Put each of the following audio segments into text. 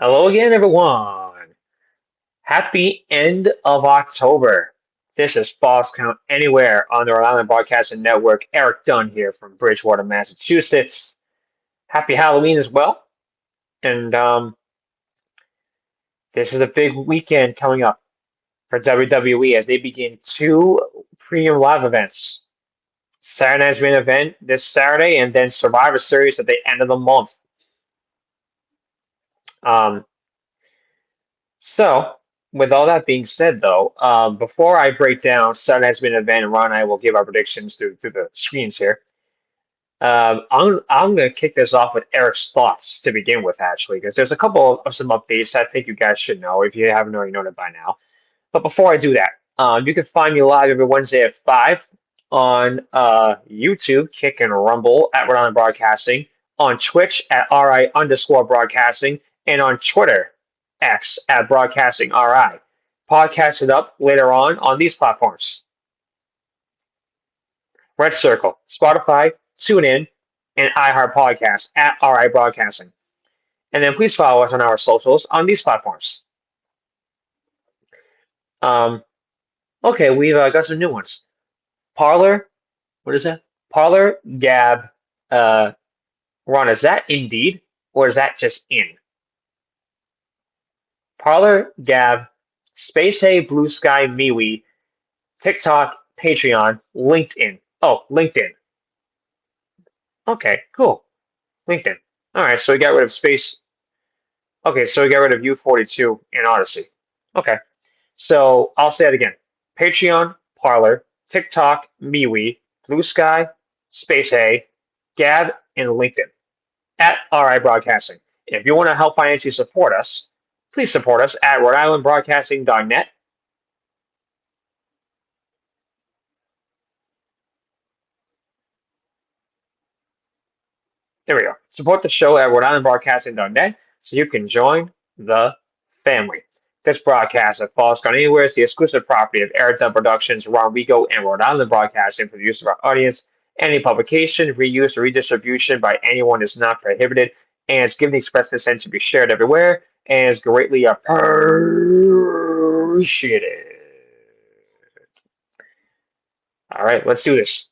Hello again, everyone. Happy end of October. This is Falls Count Anywhere on the Rhode Island Broadcasting Network. Erik Dunn here from Bridgewater, Massachusetts. Happy Halloween as well. And this is a big weekend coming up for WWE as they begin two premium live events. Saturday night's main event this Saturday, and then Survivor Series at the end of the month. Um, So, with all that being said, though, before I break down Saturday's main event, and Ron and I will give our predictions through the screens here. I'm going to kick this off with Erik's thoughts to begin with, actually, because there's a couple of some updates I think you guys should know if you haven't already known it by now. But before I do that, you can find me live every Wednesday at 5 on YouTube, Kick and Rumble at Rhode Island Broadcasting, on Twitch at RI_broadcasting, and on Twitter, X at Broadcasting RI. Podcast it up later on these platforms: Red Circle, Spotify, TuneIn, and iHeart Podcast at RI Broadcasting. And then please follow us on our socials on these platforms. Um, okay, we've got some new ones. Parlor, what is that? Parlor, Gab, uh, Ron, is that Indeed or is that just in? Parlor, Gab, Space Hay, Blue Sky, MeWe, TikTok, Patreon, LinkedIn. Oh, LinkedIn. Okay, cool. LinkedIn. All right, so we got rid of Space. Okay, so we got rid of U42 in Odyssey. Okay, so I'll say it again. Patreon, Parlor, TikTok, MeWe, Blue Sky, Space Hay, Gab, and LinkedIn at RI Broadcasting. If you want to help financially support us, please support us at rhodeislandbroadcasting.net. There we go. Support the show at rhodeislandbroadcasting.net so you can join the family. This broadcast of Falls Gone Anywhere is the exclusive property of Erik Dunn Productions, Rigo, and Rhode Island Broadcasting for the use of our audience. Any publication, reuse, or redistribution by anyone is not prohibited and is given the express consent to be shared everywhere and is greatly appreciated. All right, let's do this.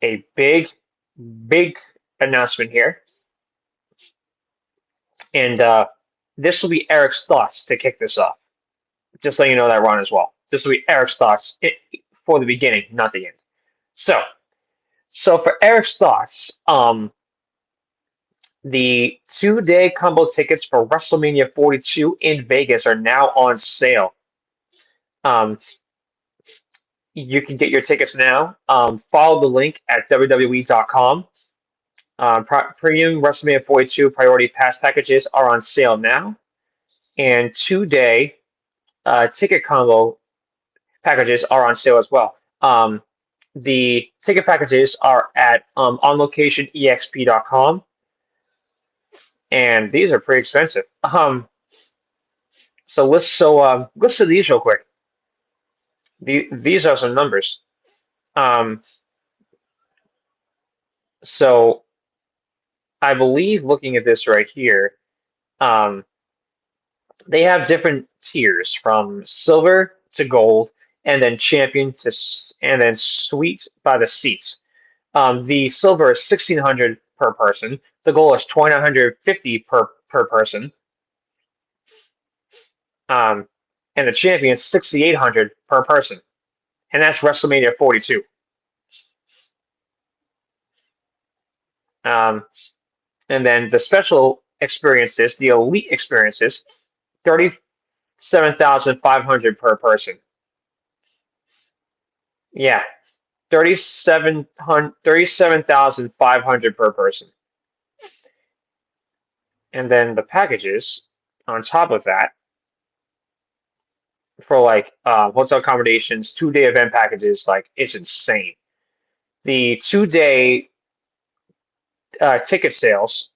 A big announcement here. And this will be Erik's thoughts to kick this off. Just letting you know that, Ron, as well. This will be Erik's thoughts for the beginning, not the end. So, so for Erik's thoughts, the 2-day combo tickets for WrestleMania 42 in Vegas are now on sale. Um, you can get your tickets now. Follow the link at WWE.com. Premium WrestleMania 42 priority pass packages are on sale now, and 2-day ticket combo packages are on sale as well. The ticket packages are at onlocationexp.com, and these are pretty expensive. Let's do these real quick. These are some numbers. Um, so I believe looking at this right here, um, they have different tiers from silver to gold, and then champion to and then suite by the seats. The silver is 1,600 per person. The gold is 2,950 per person. Um, and the champion is 6,800 per person. And that's WrestleMania 42. Um, and then the special experiences, the elite experiences, 37,500 per person. Yeah, 37,500 per person. And then the packages on top of that for like hotel accommodations, 2-day event packages, like it's insane. The 2-day ticket sales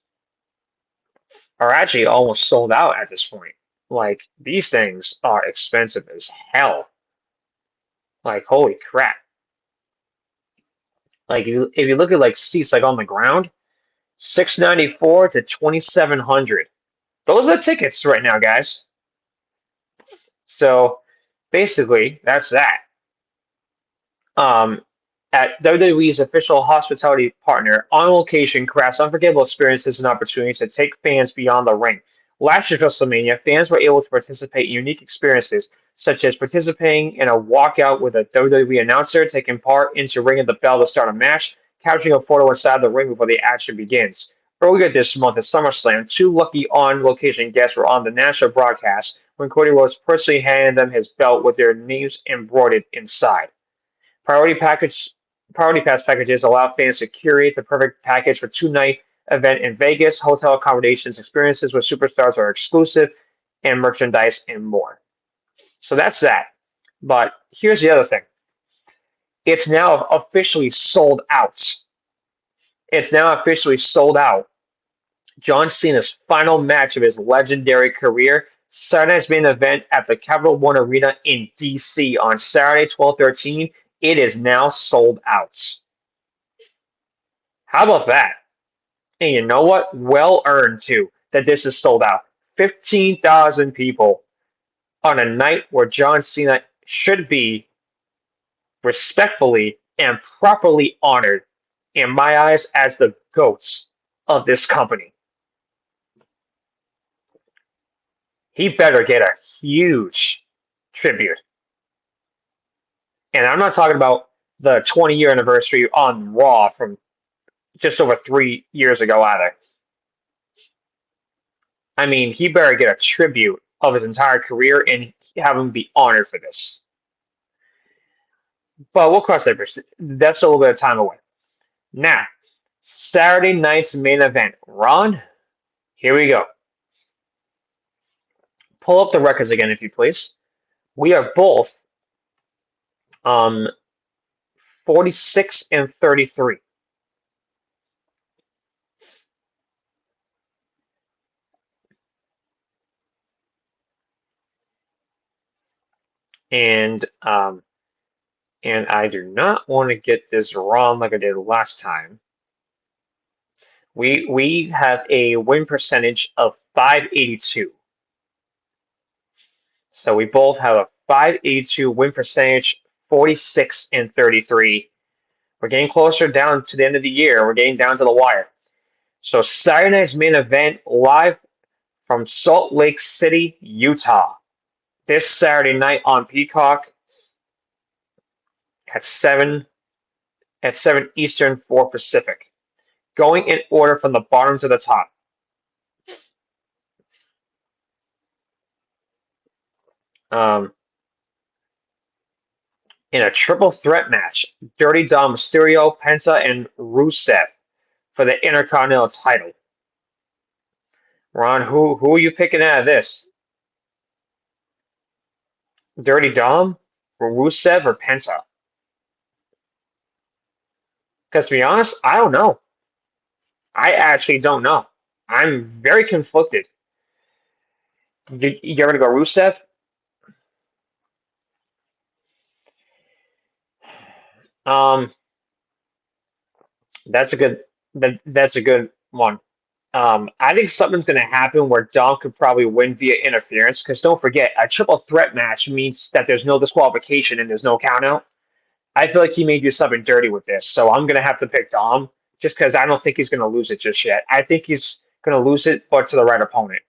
are actually almost sold out at this point. Like these things are expensive as hell. Like holy crap. Like if you look at like seats like on the ground, 694 to 2700. Those are the tickets right now, guys. So basically, that's that. Um, at WWE's official hospitality partner, On Location crafts unforgettable experiences and opportunities to take fans beyond the ring. Last year's WrestleMania, fans were able to participate in unique experiences, such as participating in a walkout with a WWE announcer, taking part into ringing the bell to start a match, capturing a photo inside the ring before the action begins. Earlier this month at SummerSlam, two lucky on-location guests were on the national broadcast when Cody Rhodes personally handed them his belt with their names embroidered inside. Priority package Priority pass packages allow fans to curate the perfect package for two-night event in Vegas. Hotel accommodations, experiences with superstars are exclusive, and merchandise and more. So that's that. But here's the other thing. It's now officially sold out. It's now officially sold out. John Cena's final match of his legendary career, Saturday's main event at the Capital One Arena in DC on Saturday, 12/13. It is now sold out. How about that? And you know what? Well earned too that this is sold out. 15,000 people on a night where John Cena should be respectfully and properly honored in my eyes as the GOAT of this company. He better get a huge tribute. And I'm not talking about the 20-year anniversary on Raw from just over 3 years ago either. I mean, he better get a tribute of his entire career and have him be honored for this. But we'll cross that bridge. That's a little bit of time away. Now, Saturday night's main event. Ron, here we go. Pull up the records again, if you please. We are both 46 and 33. And I do not want to get this wrong like I did last time. We have a win percentage of 582. So we both have a 582 win percentage, 46 and 33. We're getting closer down to the end of the year. We're getting down to the wire. So Saturday night's main event live from Salt Lake City, Utah. This Saturday night on Peacock at 7 Eastern, 4 Pacific. Going in order from the bottom to the top. In a triple threat match, Dirty Dom Mysterio, Penta, and Rusev for the Intercontinental title. Ron, who are you picking out of this? Dirty Dom, or Rusev, or Penta? Because to be honest, I don't know. I actually don't know. I'm very conflicted. You're gonna go Rusev? Um, that's a that's a good one. I think something's going to happen where Dom could probably win via interference because don't forget, a triple threat match means that there's no disqualification and there's no countout. I feel like he may do something dirty with this, so I'm going to have to pick Dom just because I don't think he's going to lose it just yet. I think he's going to lose it, but to the right opponent.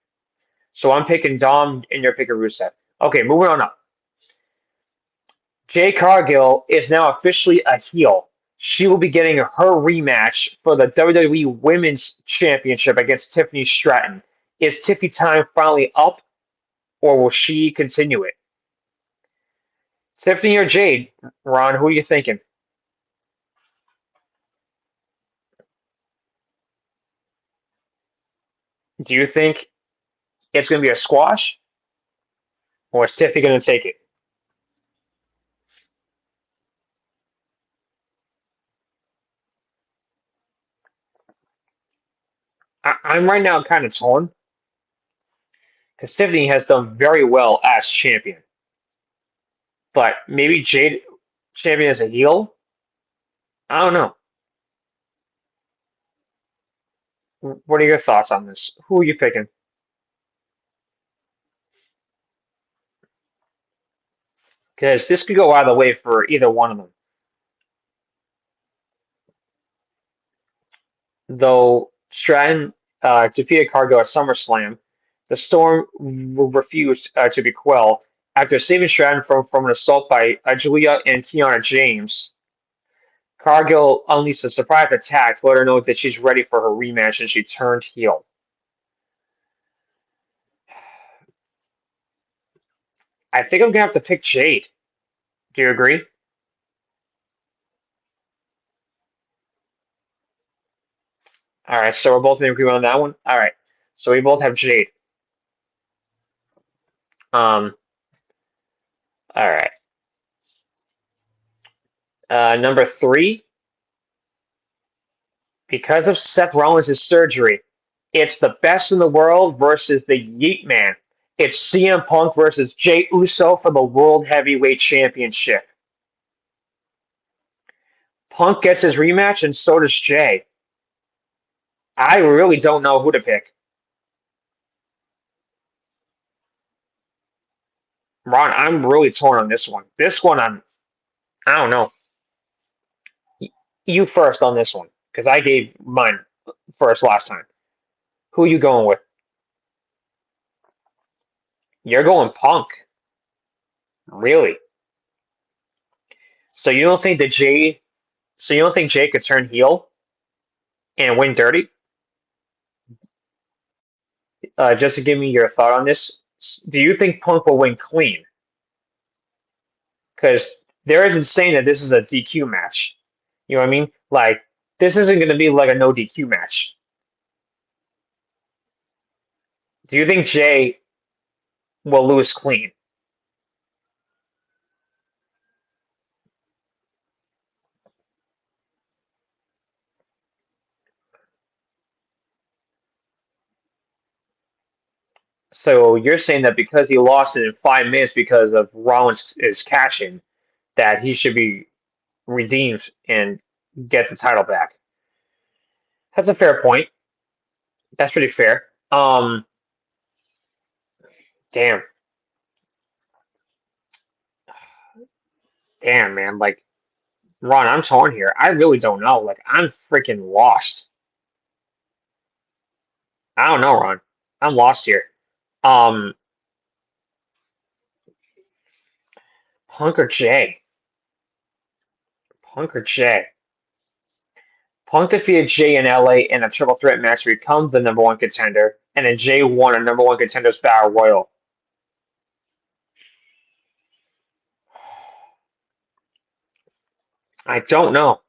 So I'm picking Dom and you're picking Rusev. Okay, moving on up. Jade Cargill is now officially a heel. She will be getting her rematch for the WWE Women's Championship against Tiffany Stratton. Is Tiffy time finally up, or will she continue it? Tiffany or Jade? Ron, who are you thinking? Do you think it's going to be a squash, or is Tiffy going to take it? I'm right now kind of torn because Tiffany has done very well as champion, but maybe Jade champion as a heel. I don't know. What are your thoughts on this? Who are you picking? Because this could go either way for either one of them. Though Stratton defeated Cargill at SummerSlam, the Storm refused to be quelled. After saving Stratton from an assault by Julia and Kiana James, Cargill unleashed a surprise attack to let her know that she's ready for her rematch, and she turned heel. I think I'm gonna have to pick Jade. Do you agree? All right, so we're both in agreement on that one. All right, so we both have Jade. Um, all right. Number three, because of Seth Rollins' surgery, it's the best in the world versus the Yeet Man. It's CM Punk versus Jey Uso for the World Heavyweight Championship. Punk gets his rematch, and so does Jay. I really don't know who to pick. Ron, I'm really torn on this one. This one, I don't know. You first on this one, because I gave mine first last time. Who are you going with? You're going Punk. Really? So you don't think that Jay? So you don't think Jay could turn heel and win dirty? Just to give me your thought on this, do you think Punk will win clean? Because there isn't saying that this is a DQ match. You know what I mean? Like, this isn't going to be like a no DQ match. Do you think Jay will lose clean? So you're saying that because he lost it in 5 minutes because of Rollins is catching, that he should be redeemed and get the title back. That's a fair point. That's pretty fair. Damn, damn, man. Like, Ron, I'm torn here. I really don't know. Like, I'm freaking lost. I don't know, Ron. I'm lost here. Um, Punk or Jay? Punk or Jay? Punk defeated Jay in LA in a triple threat match to become the number one contender, and then Jay won a number one contenders battle royal. I don't know.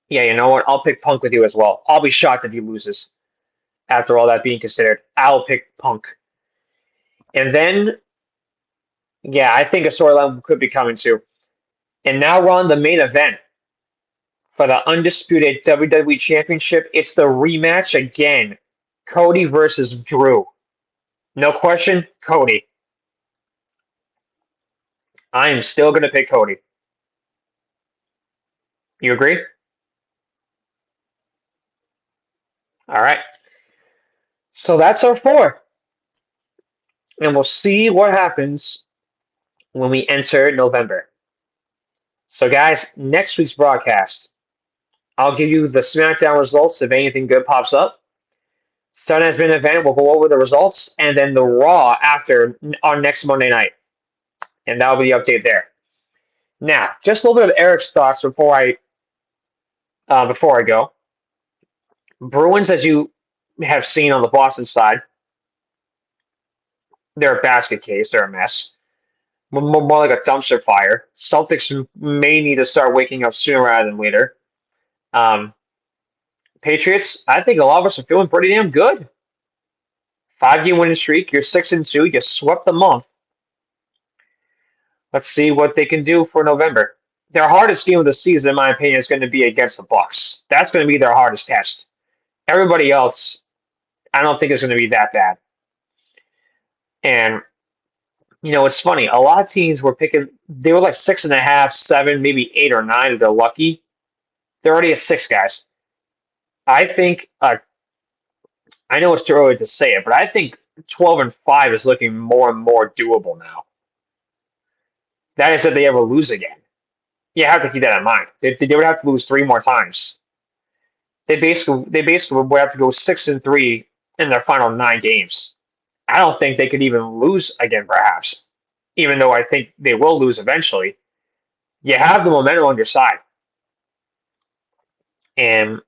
Yeah, you know what? I'll pick Punk with you as well. I'll be shocked if he loses. After all that being considered, I'll pick Punk. And then, yeah, I think a storyline could be coming too. And now we're on the main event for the undisputed WWE Championship. It's the rematch again. Cody versus Drew. No question, Cody. I am still going to pick Cody. You agree? All right. So that's our four. And we'll see what happens when we enter November. So, guys, next week's broadcast, I'll give you the SmackDown results if anything good pops up. Sunday has been an event. We'll go over the results, and then the Raw after on next Monday night, and that'll be the update there. Now, just a little bit of Erik's thoughts before I go. Bruins, as you have seen on the Boston side, they're a basket case. They're a mess. More like a dumpster fire. Celtics may need to start waking up sooner rather than later. Um, Patriots, I think a lot of us are feeling pretty damn good. 5 game winning streak. You're 6-2. You swept the month. Let's see what they can do for November. Their hardest game of the season, in my opinion, is going to be against the Bucks. That's going to be their hardest test. Everybody else, I don't think is going to be that bad. And it's funny. A lot of teams were picking. They were like 6.5, 7, maybe 8 or 9 if they're lucky. They're already at six guys. I think. I know it's too early to say it, but I think 12-5 is looking more and more doable now. That is if they ever lose again. You have to keep that in mind. They would have to lose three more times. They basically would have to go 6-3 in their final 9 games. I don't think they could even lose again, perhaps. Even though I think they will lose eventually, you have the momentum on your side, and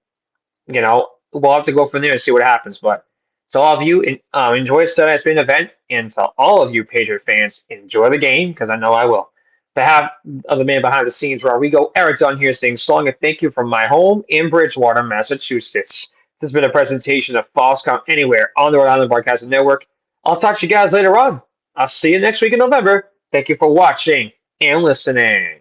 we'll have to go from there and see what happens. But to all of you, enjoy Saturday's main event, and to all of you Patriot fans, enjoy the game because I know I will. To have of the man behind the scenes, Rodrigo, Erik Dunn here saying so long and thank you from my home in Bridgewater, Massachusetts. This has been a presentation of Falls Count Anywhere on the Rhode Island Broadcasting Network. I'll talk to you guys later on. I'll see you next week in November. Thank you for watching and listening.